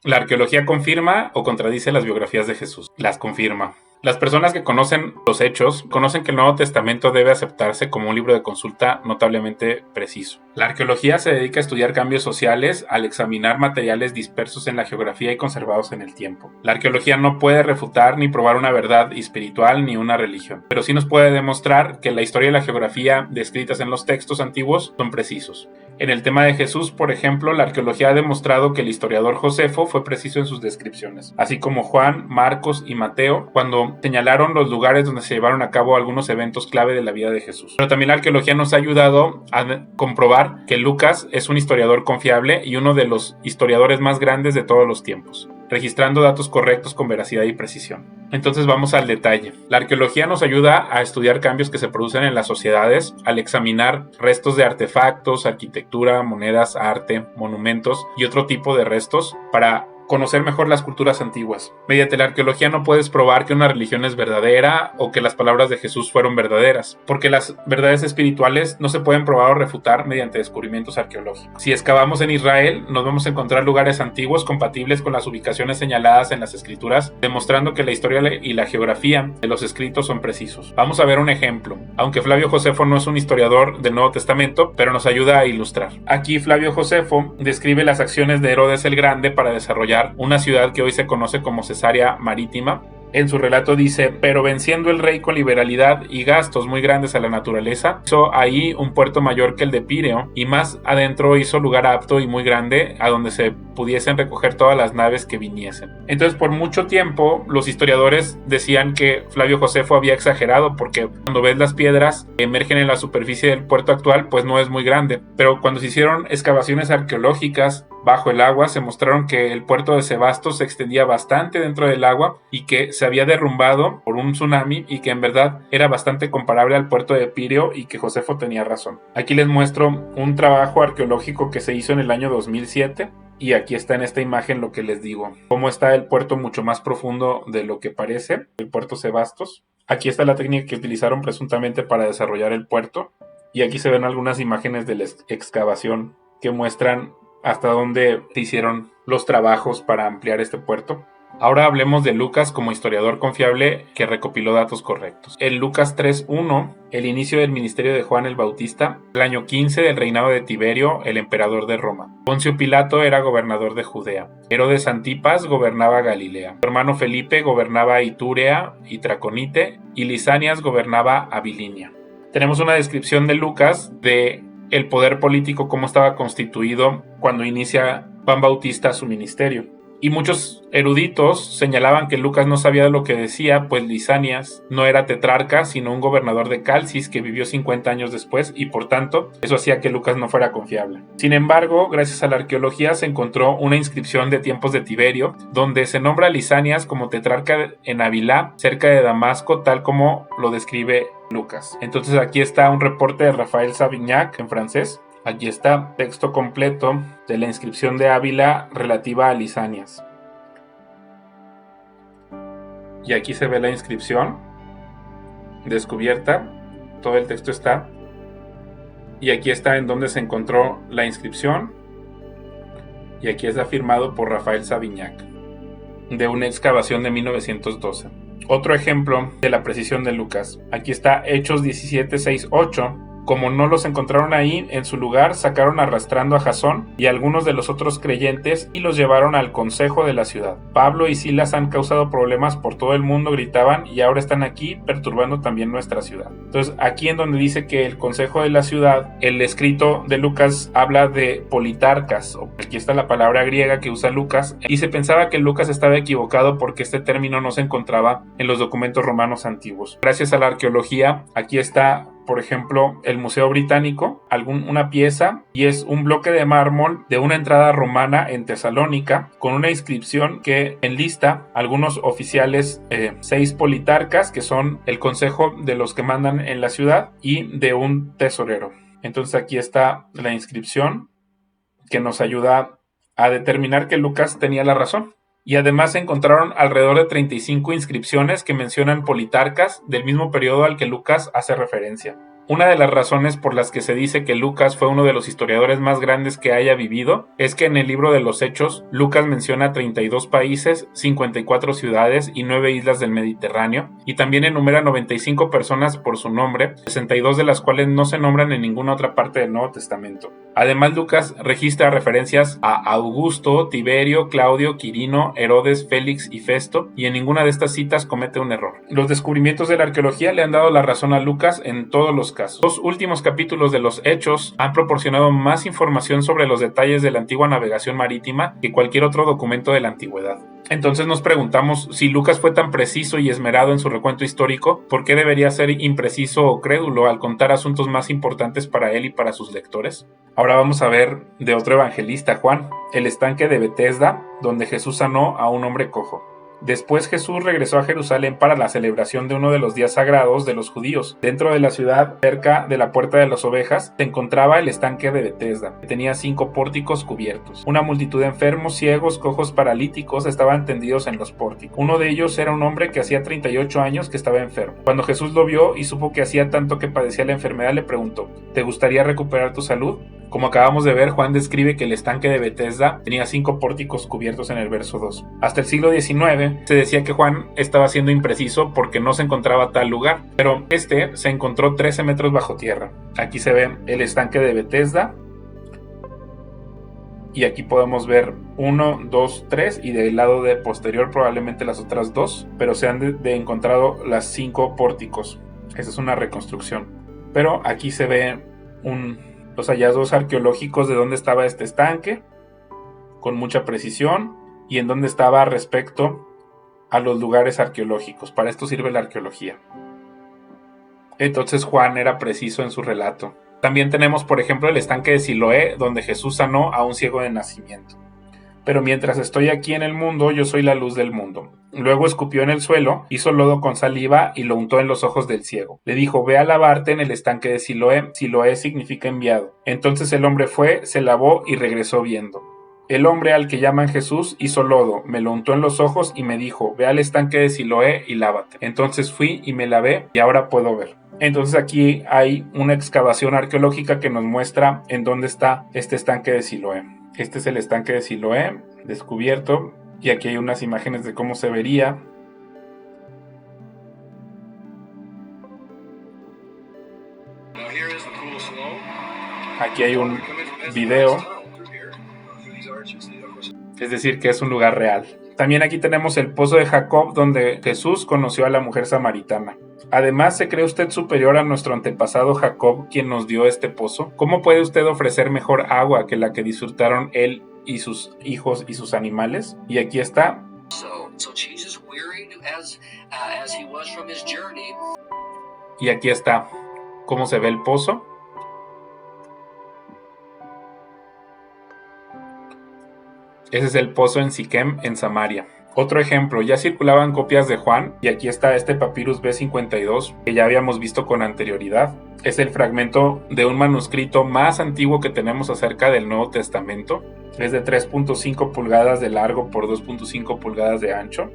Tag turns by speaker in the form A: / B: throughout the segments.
A: La arqueología confirma o contradice las biografías de Jesús. Las confirma. Las personas que conocen los hechos conocen que el Nuevo Testamento debe aceptarse como un libro de consulta notablemente preciso. La arqueología se dedica a estudiar cambios sociales al examinar materiales dispersos en la geografía y conservados en el tiempo. La arqueología no puede refutar ni probar una verdad espiritual ni una religión, pero sí nos puede demostrar que la historia y la geografía descritas en los textos antiguos son precisos. En el tema de Jesús, por ejemplo, la arqueología ha demostrado que el historiador Josefo fue preciso en sus descripciones, así como Juan, Marcos y Mateo, cuando señalaron los lugares donde se llevaron a cabo algunos eventos clave de la vida de Jesús. Pero también la arqueología nos ha ayudado a comprobar que Lucas es un historiador confiable y uno de los historiadores más grandes de todos los tiempos, registrando datos correctos con veracidad y precisión. Entonces vamos al detalle. La arqueología nos ayuda a estudiar cambios que se producen en las sociedades al examinar restos de artefactos, arquitectura, monedas, arte, monumentos y otro tipo de restos para conocer mejor las culturas antiguas. Mediante la arqueología no puedes probar que una religión es verdadera o que las palabras de Jesús fueron verdaderas, porque las verdades espirituales no se pueden probar o refutar mediante descubrimientos arqueológicos. Si excavamos en Israel, nos vamos a encontrar lugares antiguos compatibles con las ubicaciones señaladas en las escrituras, demostrando que la historia y la geografía de los escritos son precisos. Vamos a ver un ejemplo, aunque Flavio Josefo no es un historiador del Nuevo Testamento, pero nos ayuda a ilustrar. Aquí Flavio Josefo describe las acciones de Herodes el Grande para desarrollar una ciudad que hoy se conoce como Cesarea Marítima. En su relato dice: pero venciendo el rey con liberalidad y gastos muy grandes a la naturaleza, hizo ahí un puerto mayor que el de Pireo, y más adentro hizo lugar apto y muy grande a donde se pudiesen recoger todas las naves que viniesen. Entonces, por mucho tiempo los historiadores decían que Flavio Josefo había exagerado, porque cuando ves las piedras que emergen en la superficie del puerto actual, pues no es muy grande. Pero cuando se hicieron excavaciones arqueológicas bajo el agua, se mostraron que el puerto de Sebastos se extendía bastante dentro del agua y que se había derrumbado por un tsunami, y que en verdad era bastante comparable al puerto de Pireo, y que Josefo tenía razón. Aquí les muestro un trabajo arqueológico que se hizo en el año 2007. Y aquí está en esta imagen lo que les digo, cómo está el puerto mucho más profundo de lo que parece, el puerto Sebastos. Aquí está la técnica que utilizaron presuntamente para desarrollar el puerto. Y aquí se ven algunas imágenes de la excavación que muestran hasta dónde se hicieron los trabajos para ampliar este puerto. Ahora hablemos de Lucas como historiador confiable que recopiló datos correctos. En Lucas 3:1, el inicio del ministerio de Juan el Bautista, el año 15 del reinado de Tiberio, el emperador de Roma. Poncio Pilato era gobernador de Judea. Herodes Antipas gobernaba Galilea. Su hermano Felipe gobernaba Iturea y Traconite, y Lisanias gobernaba Abilinia. Tenemos una descripción de Lucas de el poder político, cómo estaba constituido cuando inicia Juan Bautista su ministerio. Y muchos eruditos señalaban que Lucas no sabía lo que decía, pues Lisanias no era tetrarca, sino un gobernador de Calcis que vivió 50 años después, y por tanto eso hacía que Lucas no fuera confiable. Sin embargo, gracias a la arqueología se encontró una inscripción de tiempos de Tiberio, donde se nombra a Lisanias como tetrarca en Avilá, cerca de Damasco, tal como lo describe Lucas. Entonces aquí está un reporte de Rafael Savignac en francés. Aquí está texto completo de la inscripción de Ávila relativa a Lisanias. Y aquí se ve la inscripción descubierta. Todo el texto está. Y aquí está en donde se encontró la inscripción. Y aquí está firmado por Rafael Savignac, de una excavación de 1912. Otro ejemplo de la precisión de Lucas. Aquí está Hechos 17:6-8. Como no los encontraron ahí, en su lugar sacaron arrastrando a Jasón y a algunos de los otros creyentes y los llevaron al consejo de la ciudad. Pablo y Silas han causado problemas por todo el mundo, gritaban, y ahora están aquí perturbando también nuestra ciudad. Entonces, aquí en donde dice que el consejo de la ciudad, el escrito de Lucas habla de politarcas, o aquí está la palabra griega que usa Lucas, y se pensaba que Lucas estaba equivocado porque este término no se encontraba en los documentos romanos antiguos. Gracias a la arqueología, aquí está, por ejemplo, el Museo Británico, una pieza, y es un bloque de mármol de una entrada romana en Tesalónica, con una inscripción que enlista algunos oficiales, 6 politarcas, que son el consejo de los que mandan en la ciudad, y de un tesorero. Entonces aquí está la inscripción que nos ayuda a determinar que Lucas tenía la razón. Y además se encontraron alrededor de 35 inscripciones que mencionan politarcas del mismo periodo al que Lucas hace referencia. Una de las razones por las que se dice que Lucas fue uno de los historiadores más grandes que haya vivido es que en el libro de los Hechos, Lucas menciona 32 países, 54 ciudades y 9 islas del Mediterráneo, y también enumera 95 personas por su nombre, 62 de las cuales no se nombran en ninguna otra parte del Nuevo Testamento. Además, Lucas registra referencias a Augusto, Tiberio, Claudio, Quirino, Herodes, Félix y Festo, y en ninguna de estas citas comete un error. Los descubrimientos de la arqueología le han dado la razón a Lucas en todos los casos. Los últimos capítulos de los Hechos han proporcionado más información sobre los detalles de la antigua navegación marítima que cualquier otro documento de la antigüedad. Entonces nos preguntamos, si Lucas fue tan preciso y esmerado en su recuento histórico, ¿por qué debería ser impreciso o crédulo al contar asuntos más importantes para él y para sus lectores? Ahora vamos a ver de otro evangelista, Juan, el estanque de Betesda, donde Jesús sanó a un hombre cojo. Después Jesús regresó a Jerusalén para la celebración de uno de los días sagrados de los judíos. Dentro de la ciudad, cerca de la Puerta de las Ovejas, se encontraba el estanque de Betesda, que tenía 5 pórticos cubiertos. Una multitud de enfermos, ciegos, cojos, paralíticos estaban tendidos en los pórticos. Uno de ellos era un hombre que hacía 38 años que estaba enfermo. Cuando Jesús lo vio y supo que hacía tanto que padecía la enfermedad, le preguntó: ¿te gustaría recuperar tu salud? Como acabamos de ver, Juan describe que el estanque de Betesda tenía 5 pórticos cubiertos en el verso 2. Hasta el siglo XIX se decía que Juan estaba siendo impreciso porque no se encontraba tal lugar, pero este se encontró 13 metros bajo tierra. Aquí se ve el estanque de Betesda y aquí podemos ver 1, 2, 3 y del lado de posterior probablemente las otras 2, pero se han encontrado las 5 pórticos. Esa es una reconstrucción, pero aquí se ve los hallazgos arqueológicos de dónde estaba este estanque con mucha precisión y en dónde estaba respecto a los lugares arqueológicos. Para esto sirve la arqueología. Entonces Juan era preciso en su relato. También tenemos, por ejemplo, el estanque de Siloé, donde Jesús sanó a un ciego de nacimiento. Pero mientras estoy aquí en el mundo, yo soy la luz del mundo. Luego escupió en el suelo, hizo lodo con saliva y lo untó en los ojos del ciego. Le dijo: ve a lavarte en el estanque de Siloé. Siloé significa enviado. Entonces el hombre fue, se lavó y regresó viendo. El hombre al que llaman Jesús hizo lodo, me lo untó en los ojos y me dijo: ve al estanque de Siloé y lávate. Entonces fui y me lavé y ahora puedo ver. Entonces aquí hay una excavación arqueológica que nos muestra en dónde está este estanque de Siloé. Este es el estanque de Siloé, descubierto, y aquí hay unas imágenes de cómo se vería. Aquí hay un video, es decir, que es un lugar real. También aquí tenemos el pozo de Jacob, donde Jesús conoció a la mujer samaritana. Además, ¿se cree usted superior a nuestro antepasado Jacob, quien nos dio este pozo? ¿Cómo puede usted ofrecer mejor agua que la que disfrutaron él y sus hijos y sus animales? Y aquí está. Y aquí está cómo se ve el pozo. Ese es el pozo en Siquem, en Samaria. Otro ejemplo, ya circulaban copias de Juan, y aquí está este papyrus B52 que ya habíamos visto con anterioridad. Es el fragmento de un manuscrito más antiguo que tenemos acerca del Nuevo Testamento. Es de 3.5 pulgadas de largo por 2.5 pulgadas de ancho.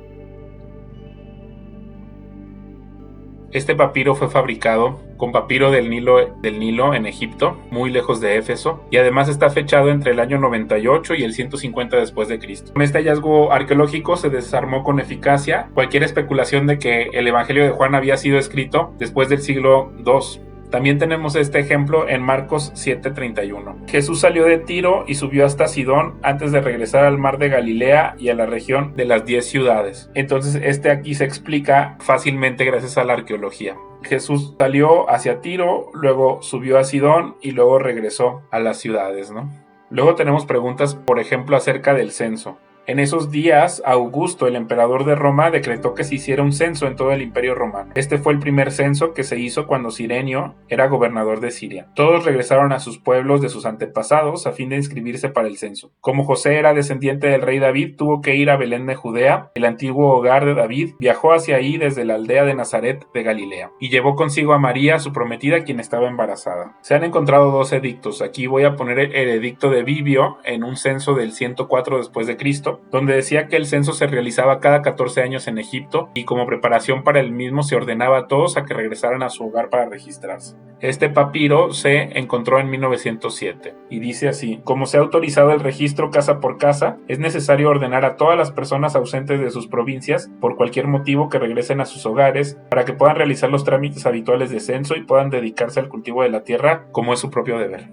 A: Este papiro fue fabricado con papiro del Nilo en Egipto, muy lejos de Éfeso, y además está fechado entre el año 98 y el 150 después de Cristo. Con este hallazgo arqueológico se desarmó con eficacia cualquier especulación de que el Evangelio de Juan había sido escrito después del siglo II. También tenemos este ejemplo en Marcos 7:31. Jesús salió de Tiro y subió hasta Sidón antes de regresar al mar de Galilea y a la región de las 10 ciudades. Entonces aquí se explica fácilmente gracias a la arqueología. Jesús salió hacia Tiro, luego subió a Sidón y luego regresó a las ciudades, ¿no? Luego tenemos preguntas, por ejemplo, acerca del censo. En esos días, Augusto, el emperador de Roma, decretó que se hiciera un censo en todo el Imperio Romano. Este fue el primer censo que se hizo cuando Cirenio era gobernador de Siria. Todos regresaron a sus pueblos de sus antepasados a fin de inscribirse para el censo. Como José era descendiente del rey David, tuvo que ir a Belén de Judea, el antiguo hogar de David. Viajó hacia ahí desde la aldea de Nazaret de Galilea y llevó consigo a María, su prometida, quien estaba embarazada. Se han encontrado 2 edictos. Aquí voy a poner el edicto de Bibio en un censo del 104 después de Cristo. Testamento, donde decía que el censo se realizaba cada 14 años en Egipto y como preparación para el mismo se ordenaba a todos a que regresaran a su hogar para registrarse. Este papiro se encontró en 1907 y dice así: como se ha autorizado el registro casa por casa, es necesario ordenar a todas las personas ausentes de sus provincias por cualquier motivo que regresen a sus hogares para que puedan realizar los trámites habituales de censo y puedan dedicarse al cultivo de la tierra como es su propio deber.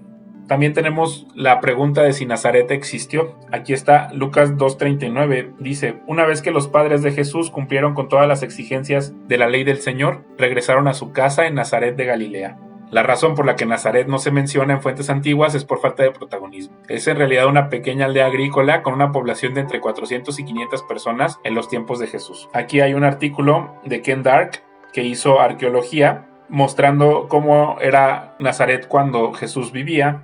A: También tenemos la pregunta de si Nazaret existió. Aquí está Lucas 2:39. Dice: una vez que los padres de Jesús cumplieron con todas las exigencias de la ley del Señor, regresaron a su casa en Nazaret de Galilea. La razón por la que Nazaret no se menciona en fuentes antiguas es por falta de protagonismo. Es en realidad una pequeña aldea agrícola con una población de entre 400 y 500 personas en los tiempos de Jesús. Aquí hay un artículo de Ken Dark que hizo arqueología mostrando cómo era Nazaret cuando Jesús vivió,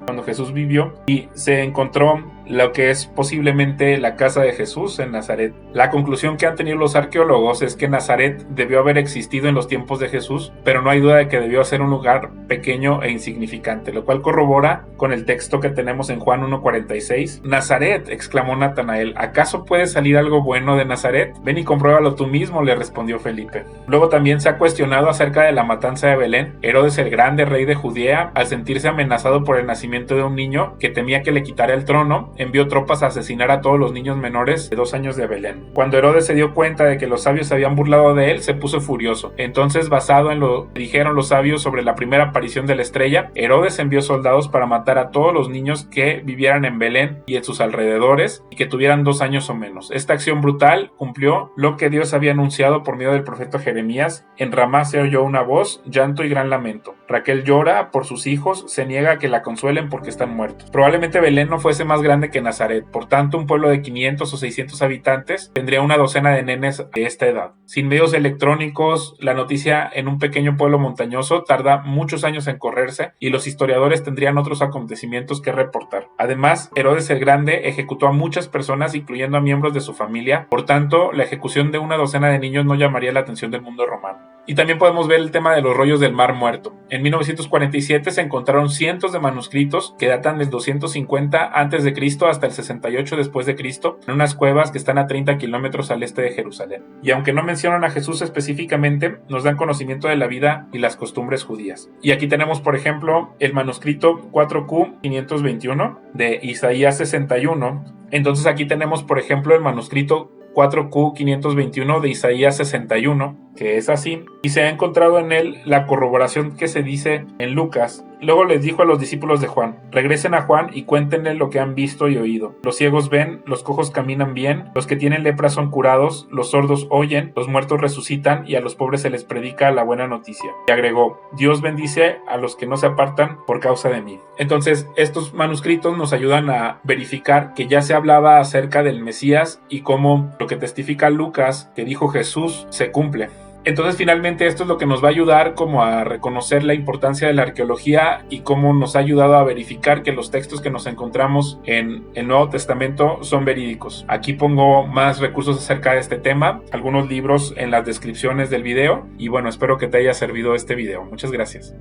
A: y se encontró lo que es posiblemente la casa de Jesús en Nazaret. La conclusión que han tenido los arqueólogos es que Nazaret debió haber existido en los tiempos de Jesús, pero no hay duda de que debió ser un lugar pequeño e insignificante, lo cual corrobora con el texto que tenemos en Juan 1:46. Nazaret, exclamó Natanael, ¿acaso puede salir algo bueno de Nazaret? Ven y compruébalo tú mismo, le respondió Felipe. Luego también se ha cuestionado acerca de la matanza de Belén. Herodes el Grande, rey de Judea, al sentirse amenazado por el nacimiento de un niño que temía que le quitara el trono, envió tropas a asesinar a todos los niños menores de 2 años de Belén. Cuando Herodes se dio cuenta de que los sabios se habían burlado de él, se puso furioso. Entonces, basado en lo que dijeron los sabios sobre la primera aparición de la estrella, Herodes envió soldados para matar a todos los niños que vivieran en Belén y en sus alrededores y que tuvieran 2 años o menos. Esta acción brutal cumplió lo que Dios había anunciado por medio del profeta Jeremías. En Ramá se oyó una voz, llanto y gran lamento. Raquel llora por sus hijos, se niega a que la consuelen porque están muertos. Probablemente Belén no fuese más grande que Nazaret, por tanto un pueblo de 500 o 600 habitantes tendría una docena de nenes de esta edad. Sin medios electrónicos, la noticia en un pequeño pueblo montañoso tarda muchos años en correrse y los historiadores tendrían otros acontecimientos que reportar. Además, Herodes el Grande ejecutó a muchas personas, incluyendo a miembros de su familia, por tanto la ejecución de una docena de niños no llamaría la atención del mundo romano. Y también podemos ver el tema de los rollos del Mar Muerto. En 1947 se encontraron cientos de manuscritos que datan del 250 a.C. hasta el 68 después de Cristo en unas cuevas que están a 30 kilómetros al este de Jerusalén. Y aunque no mencionan a Jesús específicamente, nos dan conocimiento de la vida y las costumbres judías. Y aquí tenemos, por ejemplo, el manuscrito 4Q521 de Isaías 61. Entonces aquí tenemos, por ejemplo, el manuscrito 4Q521 de Isaías 61, que es así, y se ha encontrado en él la corroboración que se dice en Lucas. Luego les dijo a los discípulos de Juan: regresen a Juan y cuéntenle lo que han visto y oído. Los ciegos ven, los cojos caminan bien, los que tienen lepra son curados, los sordos oyen, los muertos resucitan y a los pobres se les predica la buena noticia. Y agregó: Dios bendice a los que no se apartan por causa de mí. Entonces, estos manuscritos nos ayudan a verificar que ya se hablaba acerca del Mesías y cómo lo que testifica Lucas, que dijo Jesús, se cumple. Entonces, finalmente, esto es lo que nos va a ayudar como a reconocer la importancia de la arqueología y cómo nos ha ayudado a verificar que los textos que nos encontramos en el Nuevo Testamento son verídicos. Aquí pongo más recursos acerca de este tema, algunos libros en las descripciones del video, y bueno, espero que te haya servido este video. Muchas gracias.